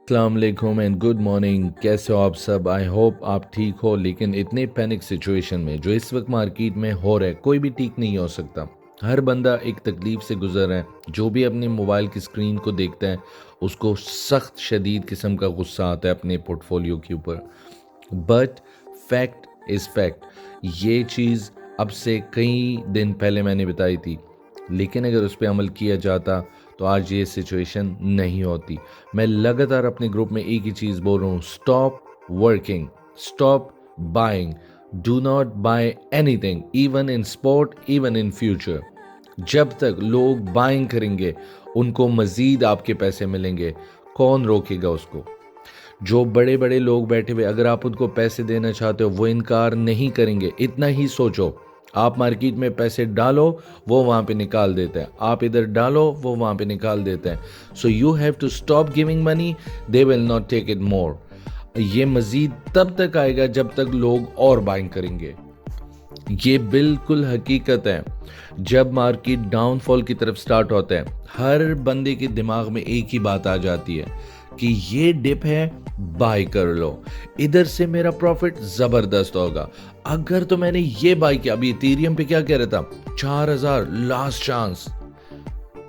अस्सलाम वालेकुम and good morning. कैसे हो आप सब? आई होप आप ठीक हो। लेकिन इतने पैनिक सिचुएशन में जो इस वक्त मार्केट में हो रहा है, कोई भी ठीक नहीं हो सकता। हर बंदा एक तकलीफ से गुजर रहा है। जो भी अपने मोबाइल की स्क्रीन को देखता है उसको सख्त शदीद किस्म का गुस्सा आता है अपने पोर्टफोलियो के ऊपर। But fact is fact. ये चीज़ अब से कई दिन पहले मैंने बताई थी, लेकिन अगर उस पर अमल किया जाता तो आज ये सिचुएशन नहीं होती। मैं लगातार अपने ग्रुप में एक ही चीज़ बोल रहा हूँ, stop working, stop buying, do not buy anything, even in sport, even in future. जब तक लोग बाइंग करेंगे उनको मज़ीद आपके पैसे मिलेंगे। कौन रोकेगा उसको? जो बड़े बड़े लोग बैठे हुए, अगर आप उनको पैसे देना चाहते हो वो इनकार नहीं करेंगे। इतना ही सोचो, आप मार्केट में पैसे डालो वो वहाँ पे निकाल देते हैं, आप इधर डालो वो वहाँ पे निकाल देते हैं। So you have to stop giving money, they will not take it more. ये मज़ीद तब तक आएगा जब तक लोग और बाइंग करेंगे। ये बिल्कुल हकीकत है। जब मार्केट डाउनफॉल की तरफ स्टार्ट होता है, हर बंदे के दिमाग में एक ही बात आ जाती है कि ये डिप है, बाय कर लो, इधर से मेरा प्रॉफिट जबरदस्त होगा। अगर तो मैंने ये बाय किया, अभी इथेरियम पे क्या कह रहा था, 4000 लास्ट चांस,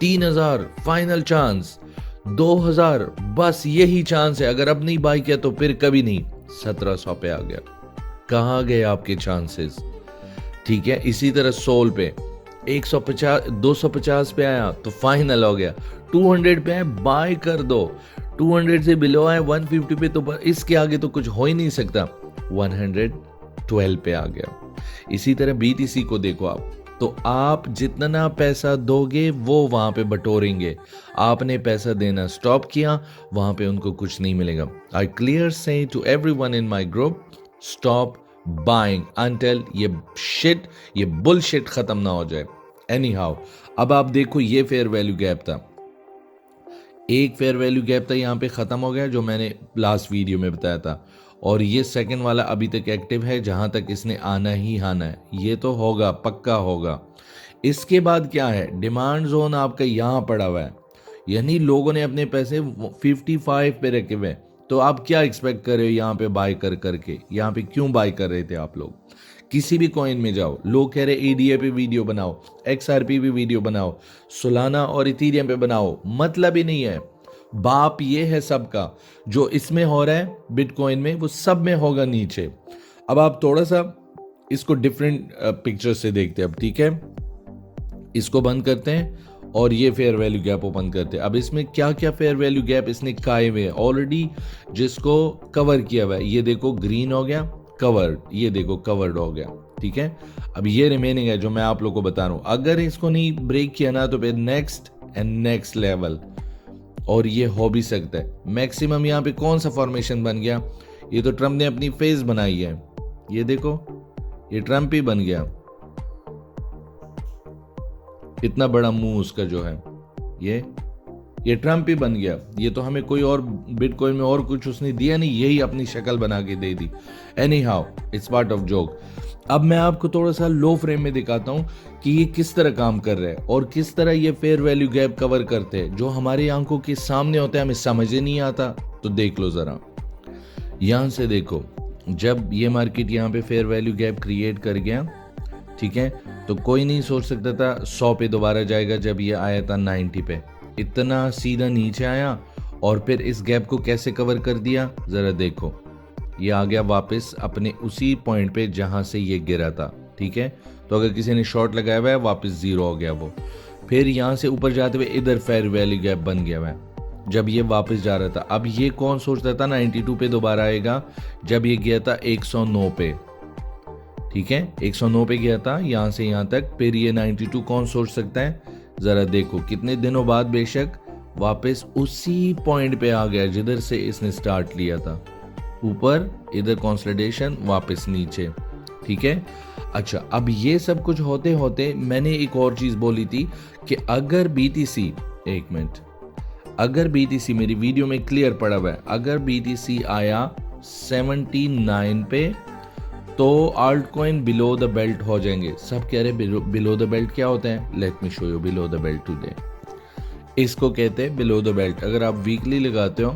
3000 फाइनल चांस, 2000 बस यही चांस है, अगर अब नहीं बाय किया तो फिर कभी नहीं। 1700 पे आ गया। कहाँ गए आपके चांसेस? ठीक है, इसी तरह सोल पे 150 250 पे आया तो फाइनल हो गया। 200 पे है, बाय कर दो। 200 से बिलो आए 150 पे, तो इसके आगे तो कुछ हो ही नहीं सकता। 112 पे आ गया। इसी तरह बीटीसी को देखो आप, तो आप जितना पैसा दोगे वो वहां पे बटोरेंगे। आपने पैसा देना स्टॉप किया, वहां पे उनको कुछ नहीं मिलेगा। I clear say to everyone in my group, stop buying until ये बुलशिट खत्म ना हो जाए। एनी हाउ, अब आप देखो, ये फेयर वैल्यू गैप था, एक फेयर वैल्यू गैप था, यहाँ पे खत्म हो गया जो मैंने लास्ट वीडियो में बताया था। और ये सेकंड वाला अभी तक एक्टिव है, जहां तक इसने आना ही आना है। ये तो होगा, पक्का होगा। इसके बाद क्या है, डिमांड जोन आपका यहाँ पड़ा हुआ है, यानी लोगों ने अपने पैसे 55 पे रखे हुए हैं। तो आप क्या एक्सपेक्ट कर रहे हो यहाँ पे बाय कर करके? यहाँ पे क्यों बाय कर रहे थे आप लोग? किसी भी कॉइन में जाओ, लोग कह रहे एडीए पे वीडियो बनाओ, एक्सआरपी पे वीडियो बनाओ, सोलाना और इथेरियम पे बनाओ, मतलब ही नहीं है। बाप ये है सबका, जो इसमें हो रहा है बिटकॉइन में वो सब में होगा नीचे। अब आप थोड़ा सा इसको डिफरेंट पिक्चर से देखते हैं। अब ठीक है, इसको बंद करते हैं और ये फेयर वैल्यू गैप ओपन करते हैं। अब इसमें क्या क्या फेयर वैल्यू गैप इसने खाए हुए हैं ऑलरेडी, जिसको कवर किया हुआ है। ये देखो ग्रीन हो गया, कवर्ड, ये देखो कवर्ड हो गया। ठीक है, अब ये रिमेनिंग है जो मैं आप लोगों को बता रहा हूं। अगर इसको नहीं ब्रेक किया ना तो फिर नेक्स्ट एंड नेक्स्ट लेवल, और ये हो भी सकता है। मैक्सिमम यहाँ पे कौन सा फॉर्मेशन बन गया, ये तो ट्रम्प ने अपनी फेस बनाई है। ये देखो, ये ट्रम्प ही बन गया, इतना बड़ा मुंह उसका जो है, ये ट्रम्प ही बन गया। ये तो हमें कोई और बिटकॉइन में और कुछ उसने दिया नहीं, यही अपनी शक्ल बना के दे दी। Anyhow, it's part of joke. अब मैं आपको थोड़ा सा लो फ्रेम में दिखाता हूं कि ये किस तरह काम कर रहा है और किस तरह ये फेयर वैल्यू गैप कवर करते हैं, जो हमारी आंखों के सामने होता है, हमें समझ ही नहीं आता। तो देख लो जरा, यहां से देखो, जब ये मार्केट यहाँ पे फेयर वैल्यू गैप क्रिएट कर गया, ठीक है, तो कोई नहीं सोच सकता था 100 पे दोबारा जाएगा। जब ये आया था 90 पे, इतना सीधा नीचे आया और फिर इस गैप को कैसे कवर कर दिया जरा देखो। ये आ गया वापस अपने उसी पॉइंट पे जहां से ये गिरा था। ठीक है, तो अगर किसी ने शॉर्ट लगाया हुआ है वापस जीरो हो गया वो। फिर यहां से ऊपर जाते हुए इधर फेयर वैल्यू गैप बन गया हुआ है जब ये वापस जा रहा था। अब ये कौन सोचता था 92 पे दोबारा आएगा, जब ये गया था 109 पे। ठीक है, 109 पे गया था यहां से यहां तक, फिर ये 92 कौन सोच सकता है? जरा देखो, कितने दिनों बाद बेशक वापस उसी पॉइंट पे आ गया जिधर से इसने स्टार्ट लिया था। ऊपर, इधर कंसोलिडेशन, वापस नीचे। ठीक है, अच्छा, अब ये सब कुछ होते होते मैंने एक और चीज बोली थी कि अगर बीटीसी, एक मिनट, अगर बीटीसी, मेरी वीडियो में क्लियर पड़ा हुआ है, अगर बीटीसी आया 79 पे तो alt coin below the belt हो जाएंगे। सब कह रहे बिलो द बेल्ट क्या होता है, let me show you below the belt today. इसको कहते हैं बिलो द बेल्ट। अगर आप वीकली लगाते हो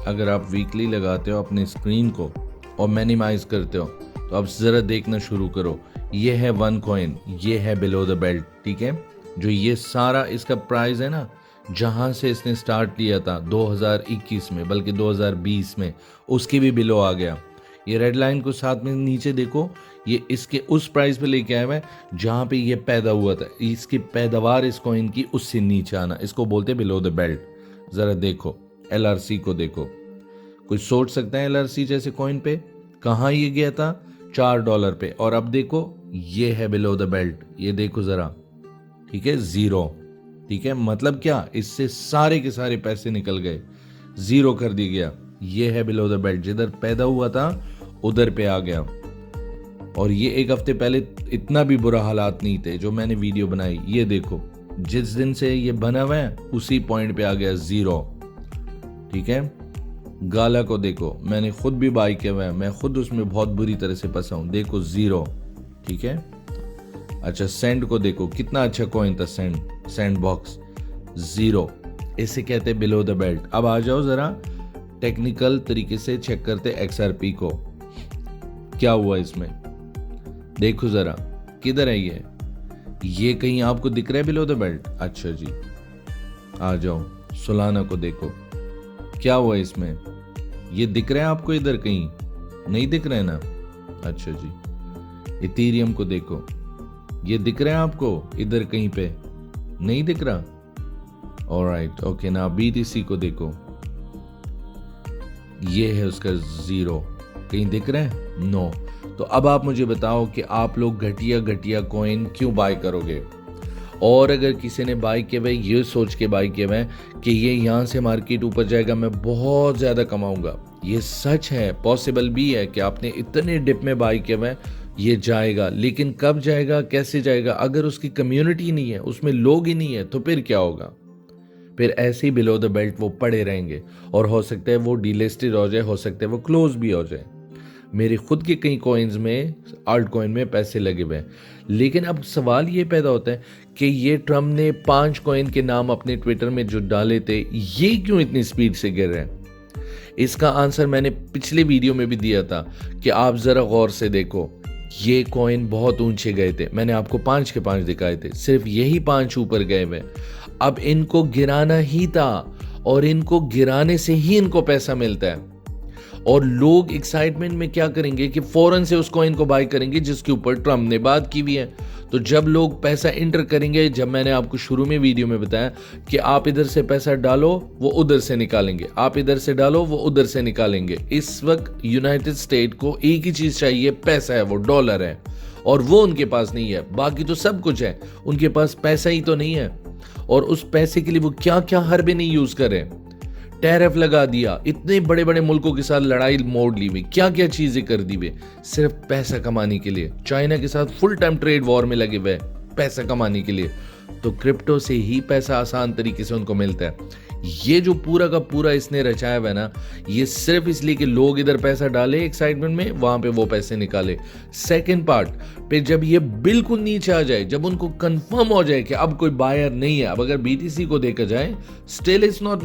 अगर आप वीकली लगाते हो अपने स्क्रीन को और मिनिमाइज करते हो तो अब ज़रा देखना शुरू करो। ये है वन कॉइन, ये है बिलो द बेल्ट, ठीक है। जो ये सारा इसका प्राइस है ना, जहाँ से इसने स्टार्ट लिया था 2021 में, बल्कि 2020 में, उसके भी बिलो आ गया। ये रेड लाइन को साथ में नीचे देखो, ये इसके उस प्राइस पे लेके आया हुआ है जहाँ पे ये पैदा हुआ था। इसकी पैदावार इस कॉइन की उससे नीचे आना, इसको बोलते हैं बिलो द बेल्ट। ज़रा देखो LRC को देखो। कोई सोच सकता है LRC जैसे कॉइन पे कहाँ ये गया था? $4 पे, और अब देखो ये है बिलो द बेल्ट। ये देखो ज़रा, ठीक है, 0, ठीक है। मतलब क्या, इससे सारे के सारे पैसे निकल गए, 0 कर दिया गया। ये है बिलो द बेल्ट, जिधर पैदा हुआ था उधर पे आ गया। और ये एक हफ्ते पहले इतना भी बुरा हालात नहीं थे जो मैंने वीडियो बनाई। ये देखो जिस दिन से ये बना हुआ है उसी पॉइंट पे आ गया 0, ठीक है। गाला को देखो, मैंने खुद भी बाई किया हुआ है, मैं खुद उसमें बहुत बुरी तरह से फंसा हूं। देखो 0, ठीक है। अच्छा, सेंड को देखो, कितना अच्छा कॉइन था सेंड बॉक्स, 0। इसे कहते हैं बिलो द बेल्ट। अब आ जाओ जरा टेक्निकल तरीके से चेक करते XRP को, क्या हुआ इसमें। देखो जरा, किधर है ये कहीं आपको दिख रहा है बिलो द बेल्ट? अच्छा जी, आ जाओ सोलाना को देखो, क्या हुआ इसमें, ये दिख रहा है आपको? इधर कहीं नहीं दिख रहा है ना? अच्छा जी। इथेरियम को देखो, ये दिख रहा है आपको? इधर कहीं पे नहीं दिख रहा? ऑलराइट, ओके ना। BTC को देखो, ये है उसका 0, कहीं दिख रहा है? नो। तो अब आप मुझे बताओ कि आप लोग घटिया कॉइन क्यों बाय करोगे? और अगर किसी ने बाय किया हुआ है ये सोच के बाय किया हुआ है कि ये यहाँ से मार्केट ऊपर जाएगा, मैं बहुत ज़्यादा कमाऊंगा, ये सच है, पॉसिबल भी है कि आपने इतने डिप में बाय किया हुआ है ये जाएगा, लेकिन कब जाएगा, कैसे जाएगा? अगर उसकी कम्युनिटी नहीं है, उसमें लोग ही नहीं है, तो फिर क्या होगा? फिर ऐसे ही बिलो द बेल्ट वो पड़े रहेंगे और हो सकता है वो डीलिस्टेड हो जाए, हो सकता है वो क्लोज भी हो जाए। मेरे खुद के कई कॉइन्स में, आल्ट कॉइन में पैसे लगे हुए हैं। लेकिन अब सवाल ये पैदा होता है कि ये ट्रम्प ने 5 कॉइन के नाम अपने ट्विटर में जो डाले थे, ये क्यों इतनी स्पीड से गिर रहे हैं? इसका आंसर मैंने पिछले वीडियो में भी दिया था कि आप जरा गौर से देखो, ये कॉइन बहुत ऊंचे गए थे, मैंने आपको 5 के 5 दिखाए थे, सिर्फ यही 5 ऊपर गए हुए। अब इनको गिराना ही था और इनको गिराने से ही इनको पैसा मिलता है। और लोग एक्साइटमेंट में क्या करेंगे कि फौरन से उस कॉइन को बाय करेंगे जिसके ऊपर ट्रम्प ने बात की हुई है। तो जब लोग पैसा इंटर करेंगे, जब मैंने आपको शुरू में वीडियो में बताया कि आप इधर से पैसा डालो वो उधर से निकालेंगे, आप इधर से डालो वो उधर से निकालेंगे। इस वक्त यूनाइटेड स्टेट को एक ही चीज चाहिए, पैसा है, वो डॉलर है, और वो उनके पास नहीं है। बाकी तो सब कुछ है, उनके पास पैसा ही तो नहीं है। और उस पैसे के लिए वो क्या क्या हरबे नहीं यूज करे, टैरिफ लगा दिया, इतने बड़े बड़े मुल्कों के साथ लड़ाई मोड़ ली हुई, क्या क्या चीजें कर दी हुई, सिर्फ पैसा कमाने के लिए। चाइना के साथ फुल टाइम ट्रेड वॉर में लगे हुए पैसा कमाने के लिए। तो क्रिप्टो से ही पैसा आसान तरीके से उनको मिलता है। ये जो पूरा का पूरा इसने रचाया हुआ है ना, ये सिर्फ इसलिए कि लोग इधर पैसा डाले एक्साइटमेंट में, वहां पे वो पैसे निकाले। सेकंड पार्ट पे जब ये बिल्कुल नीचे आ जाए, जब उनको कंफर्म हो जाए कि अब कोई बायर नहीं है, अब अगर BTC को देखा जाए, still is not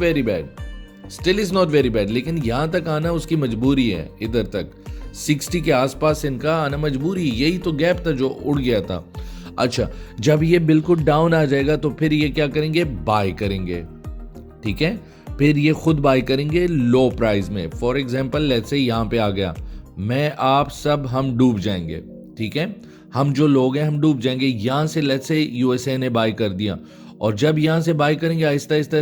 very bad, लेकिन यहां तक आना उसकी मजबूरी है। इधर तक 60 के आसपास इनका आना मजबूरी, यही तो गैप था जो उड़ गया था। अच्छा, जब ये बिल्कुल डाउन आ जाएगा तो फिर ये क्या करेंगे, बाय करेंगे, ठीक है। फिर ये खुद बाय करेंगे लो प्राइस में। फॉर एग्जांपल लेट्स से यहां पे आ गया, मैं आप सब हम डूब जाएंगे, ठीक है, हम जो लोग हैं हम डूब जाएंगे। यहां से लेट्स से USA ने बाय कर दिया, और जब यहां से बाय करेंगे आहिस्ता आहिस्ता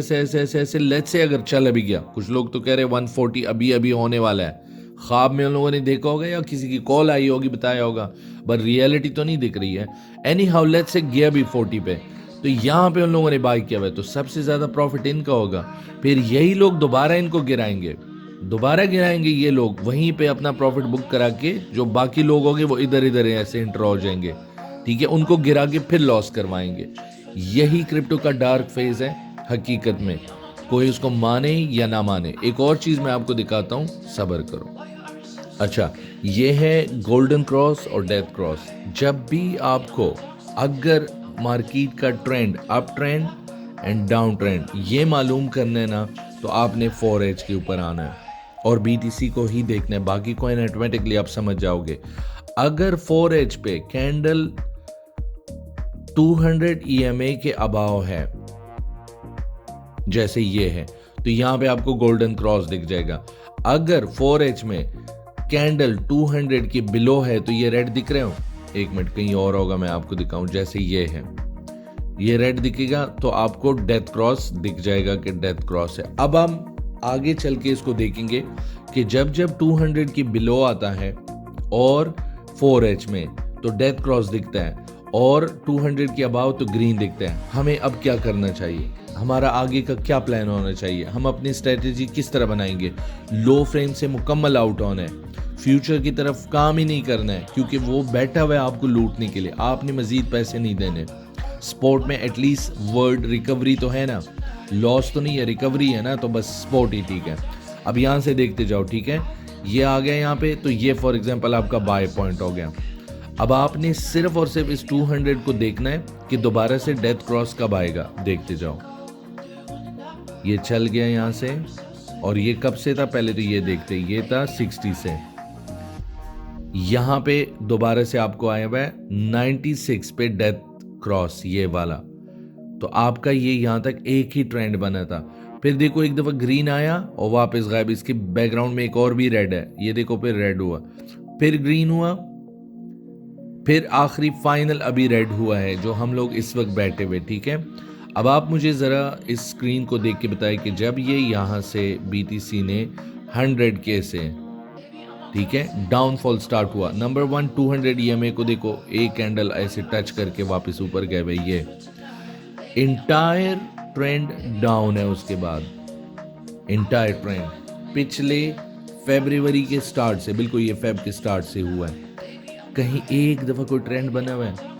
ऐसे लेट्स से अगर चल अभी गया, कुछ लोग तो कह रहे 140 अभी होने वाला है, ख्वाब में उन लोगों ने देखा होगा या किसी की कॉल आई होगी, बताया होगा, पर रियलिटी तो नहीं दिख रही है। एनी हाउ लेट्स से गया भी 40 पे, तो यहाँ पे उन लोगों ने बाय किया हुआ है, तो सबसे ज्यादा प्रॉफिट इनका होगा। फिर यही लोग दोबारा इनको गिराएंगे ये लोग, वहीं पे अपना प्रॉफिट बुक करा के जो बाकी लोग होंगे वो इधर ऐसे इंटर हो जाएंगे, ठीक है, उनको गिरा के फिर लॉस करवाएंगे। यही क्रिप्टो का डार्क फेज है हकीकत में, कोई उसको माने या ना माने। एक और चीज मैं आपको दिखाता हूं, सब्र करो। अच्छा, ये है गोल्डन क्रॉस और डेथ क्रॉस। जब भी आपको अगर मार्केट का trend, up trend and down trend, ये मालूम करना है ना, तो आपने 4H के ऊपर आना है। और BTC को ही देखना है, बाकी कॉइन ऑटोमेटिकली आप समझ जाओगे। अगर 4H पे कैंडल 200 EMA के अबाव है, जैसे ये है, तो यहां पे आपको गोल्डन क्रॉस दिख जाएगा। अगर 4H में कैंडल 200 के बिलो है तो ये रेड दिख रहे हो, एक मिनट कहीं और होगा, मैं आपको दिखाऊं, जैसे ये है, ये रेड दिखेगा तो आपको डेथ क्रॉस दिख जाएगा कि डेथ क्रॉस है। अब हम आगे चल के इसको देखेंगे कि जब जब 200 की बिलो आता है और 4H में तो डेथ क्रॉस दिखता है और 200 के अबाव तो ग्रीन दिखता है। हमें अब क्या करना चाहिए, हमारा आगे का क्या प्लान होना चाहिए, हम अपनी स्ट्रेटेजी किस तरह बनाएंगे। लो फ्रेम से मुकम्मल आउट होना है, फ्यूचर की तरफ काम ही नहीं करना है, क्योंकि वो बैठा हुआ है आपको लूटने के लिए, आपने मजीद पैसे नहीं देने। स्पोर्ट में एटलीस्ट वर्ड रिकवरी तो है ना, लॉस तो नहीं है, रिकवरी है ना, तो बस स्पोर्ट ही ठीक है। अब यहाँ से देखते जाओ, ठीक है, ये आ गया यहाँ पे, तो ये फॉर एग्जांपल आपका बाय पॉइंट हो गया। अब आपने सिर्फ और सिर्फ इस 200 को देखना है कि दोबारा से डेथ क्रॉस कब आएगा, देखते जाओ। ये चल गया यहाँ से, और ये कब से था, पहले तो ये देखते, ये था 60 से, यहाँ पे दोबारा से आपको आया हुआ है 96 पे डेथ क्रॉस, ये वाला। तो आपका ये यहाँ तक एक ही ट्रेंड बना था। फिर देखो एक दफा ग्रीन आया और वापस गायब, इसके बैकग्राउंड में एक और भी रेड है, ये देखो, फिर रेड हुआ, फिर ग्रीन हुआ, फिर आखिरी फाइनल अभी रेड हुआ है जो हम लोग इस वक्त बैठे हुए, ठीक है। अब आप मुझे ज़रा इस स्क्रीन को देख के बताएं कि जब ये यहाँ से BTC ने 100K से, ठीक है, डाउनफॉल स्टार्ट हुआ, नंबर 1 200 EMA को देखो, एक कैंडल ऐसे टच करके वापस ऊपर गए भाई, ये इंटायर ट्रेंड डाउन है। उसके बाद इंटायर ट्रेंड पिछले फरवरी के स्टार्ट से, बिल्कुल ये फेब के स्टार्ट से हुआ है, कहीं एक दफा कोई ट्रेंड बना हुआ है।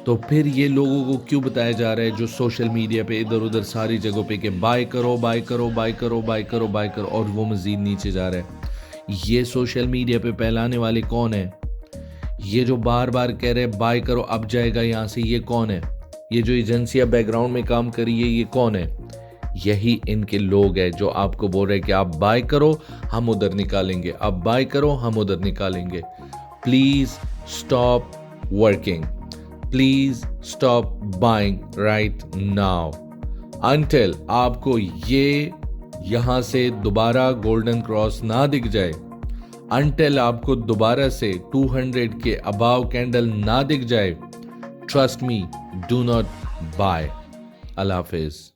तो फिर ये लोगों को क्यों बताया जा रहा है जो सोशल मीडिया पे इधर उधर सारी जगहों पे कि बाय करो बाय करो बाय करो बाय करो बाय करो, और वो मजीद नीचे जा रहा है। ये सोशल मीडिया पे फैलाने वाले कौन है, ये जो बार बार कह रहे हैं बाय करो अब जाएगा यहाँ से, ये कौन है, ये जो एजेंसियां बैकग्राउंड में काम कर रही है, ये कौन है, यही इनके लोग हैं जो आपको बोल रहे हैं कि आप बाय करो हम उधर निकालेंगे, अब बाय करो हम उधर निकालेंगे। Please stop working, please stop buying right now until आपको ये यहां से दोबारा गोल्डन क्रॉस ना दिख जाए, अंटिल आपको दोबारा से 200 के अबाव कैंडल ना दिख जाए। Trust me, do not buy. अल्लाह हाफिज।